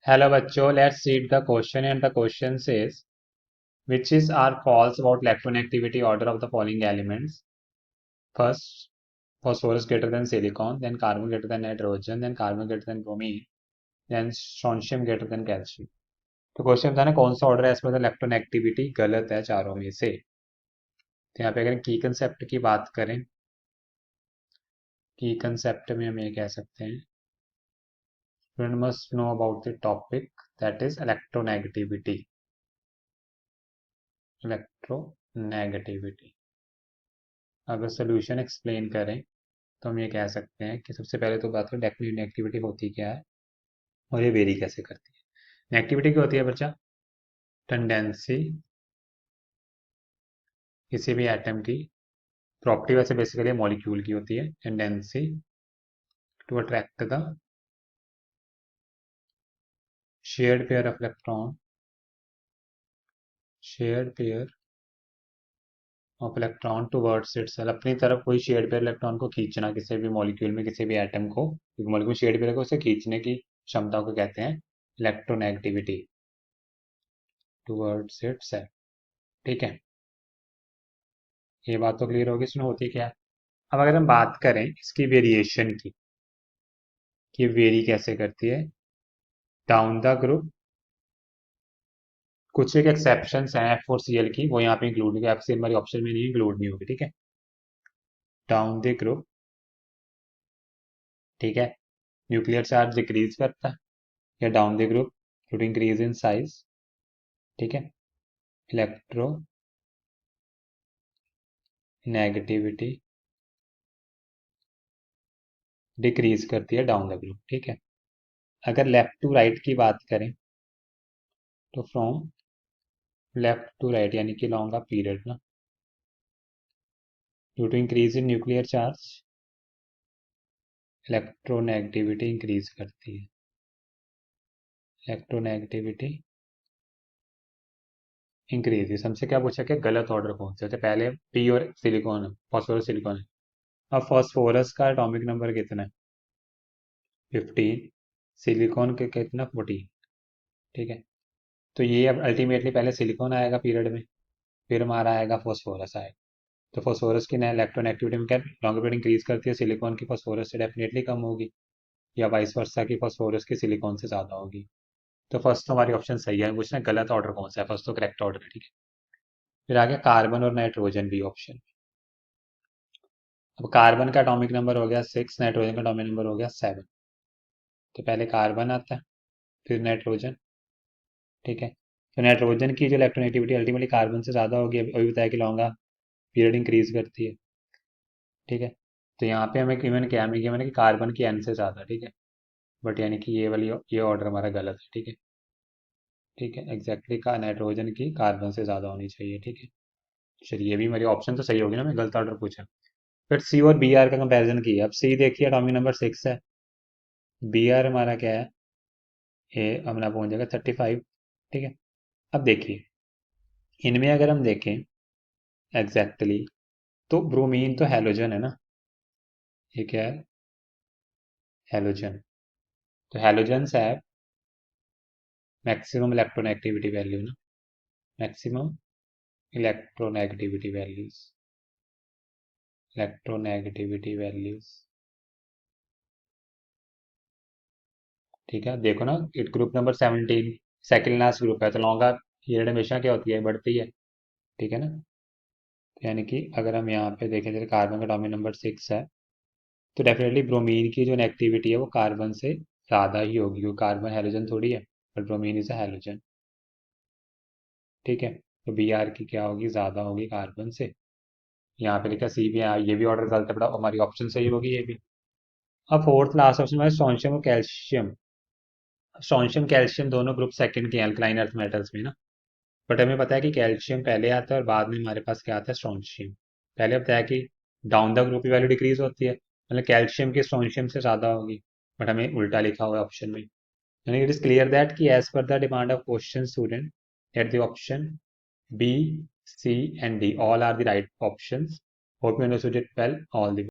Hello बच्चों, let's read the question and the question says which is are false about electronegativity order of the following elements. First, phosphorus greater than silicon, then carbon greater than nitrogen, then carbon greater than bromine, then strontium greater than calcium. तो question था ना कौन सा order है as पर the electronegativity गलत है चारों में से। तो यहाँ पे अगर की कंसेप्ट की बात करें, की कंसेप्ट में हम ये कह सकते हैं student must know about the topic that is electronegativity. Electronegativity अगर सोल्यूशन एक्सप्लेन करें तो हम ये कह सकते हैं कि सबसे पहले तो बात करें डेफिनेट नेगेटिविटी होती क्या है और ये वेरी कैसे करती है। नेगेटिविटी क्या होती है बच्चा? टेंडेंसी किसी भी एटम की, प्रॉपर्टी वैसे बेसिकली मॉलिक्यूल की होती है, tendency to attract the shared pair of electron, shared pair of electron towards itself, अपनी तरफ कोई शेयर्ड पेयर इलेक्ट्रॉन को खींचना किसी भी मॉलिक्यूल में, किसी भी एटम को, मॉलिक्यूल शेयर्ड पेयर को उसे खींचने की क्षमता को कहते हैं इलेक्ट्रोनेगेटिविटी टुवर्ड्स इटसेल्फ। ठीक है, ये बात तो क्लियर होगी। इसमें होती क्या है? अब अगर हम बात करें इसकी वेरिएशन की, कि वेरी कैसे करती है डाउन द ग्रुप, कुछ एक एक्सेप्शन है F4Cl की, वो यहाँ पे इंक्लूड नहीं, FCl हमारी ऑप्शन में नहीं इंक्लूड नहीं होगी। ठीक है, डाउन द ग्रुप, ठीक है, न्यूक्लियर चार्ज डिक्रीज करता है, या down the group to increase in size. ठीक है, इलेक्ट्रो नेगेटिविटी डिक्रीज करती है डाउन द ग्रुप। ठीक है, अगर लेफ्ट टू राइट की बात करें तो फ्रॉम लेफ्ट टू राइट यानी कि लॉन्ग पीरियड ना, due to increase in nuclear charge electronegativity increase करती है। इलेक्ट्रोनेगेटिविटी इंक्रीज, हमसे क्या पूछा कि गलत ऑर्डर कौन से होते हैं। पहले पी और सिलिकॉन है, फॉस्फोरस सिलिकॉन है। अब फॉस्फोरस का एटॉमिक नंबर कितना है? 15। सिलिकॉन के कितना? 14। ठीक है, तो ये अब अल्टीमेटली पहले सिलिकॉन आएगा पीरियड में, फिर हमारा आएगा फॉस्फोरस आएगा। तो फॉस्फोरस की इलेक्ट्रोनेगेटिविटी में क्या लॉन्ग पीरियड इंक्रीज करती है, सिलिकॉन की फॉस्फोरस से डेफिनेटली कम होगी, या वाइस वर्सा की फॉस्फोरस की सिलिकॉन से ज़्यादा होगी। तो फर्स्ट तो हमारी ऑप्शन सही है। पूछना गलत ऑर्डर कौन सा है, फर्स्ट तो करेक्ट ऑर्डर है। ठीक है, फिर आगे कार्बन और नाइट्रोजन भी ऑप्शन। अब कार्बन का एटॉमिक नंबर हो गया 6, नाइट्रोजन का एटॉमिक नंबर हो गया 7। तो पहले कार्बन आता है, फिर नाइट्रोजन। ठीक है, तो नाइट्रोजन की जो इलेक्ट्रोनेगेटिविटी अल्टीमेटली कार्बन से ज़्यादा होगी, अभी बताया कि लॉन्गा पीरियड इंक्रीज करती है। ठीक है, तो यहाँ पे हमें गिवन क्या हमें गिवन है कि कार्बन की एन से ज़्यादा। ठीक है, बट यानी कि ये ऑर्डर हमारा गलत है। ठीक है, ठीक है, एग्जैक्टली का नाइट्रोजन की कार्बन से ज़्यादा होनी चाहिए। ठीक है, चलिए ये भी मेरी ऑप्शन तो सही होगी ना, मैं गलत ऑर्डर पूछा। फिर सी और बी आर का कंपैरिजन किया। अब सी देखिए एटॉमिक नंबर 6 है, बी आर हमारा क्या है, ये अपना पहुंच जाएगा 35। ठीक है, अब देखिए इनमें अगर हम देखें एग्जैक्टली तो ब्रोमीन तो हैलोजन है ना, ये क्या है, हैलोजन। तो हैलोजन है मैक्सिमम इलेक्ट्रोनेगेटिविटी वैल्यू ना, maximum electronegativity values, electronegativity values. ठीक है, देखो ना it group number 17 second last group है, तो लॉन्गा पीरियड हमेशा क्या होती है, बढ़ती है। ठीक है ना, तो यानी कि अगर हम यहाँ पे देखें जैसे कार्बन का एटॉमिक नंबर 6 है, तो डेफिनेटली ब्रोमीन की जो नेगेटिविटी है वो कार्बन से ज़्यादा ही होगी, क्योंकि कार्बन हैलोजन थोड़ी है, but bromine is a halogen. ठीक है, तो बी आर की क्या होगी, ज़्यादा होगी कार्बन से। यहाँ पे लिखा सी भी है, ये भी ऑर्डर गलत है, बड़ा हमारी ऑप्शन सही होगी ये भी। अब फोर्थ लास्ट ऑप्शन में स्ट्रोंशियम और कैल्शियम। स्ट्रोंशियम कैल्शियम दोनों ग्रुप सेकंड के अल्कलाइन अर्थ मेटल्स में ना, बट हमें पता है कि कैल्शियम पहले आता है और बाद में हमारे पास क्या आता है, स्ट्रोंशियम। पहले बताया कि डाउन द ग्रुप की वैल्यू डिक्रीज होती है, मतलब कैल्शियम की स्ट्रोंशियम से ज़्यादा होगी, बट हमें उल्टा लिखा हुआ है ऑप्शन में। यानी इट इज क्लियर दैट कि एज पर the demand of question student at the option B, C and D all are the right options. Hope you understood it well. All the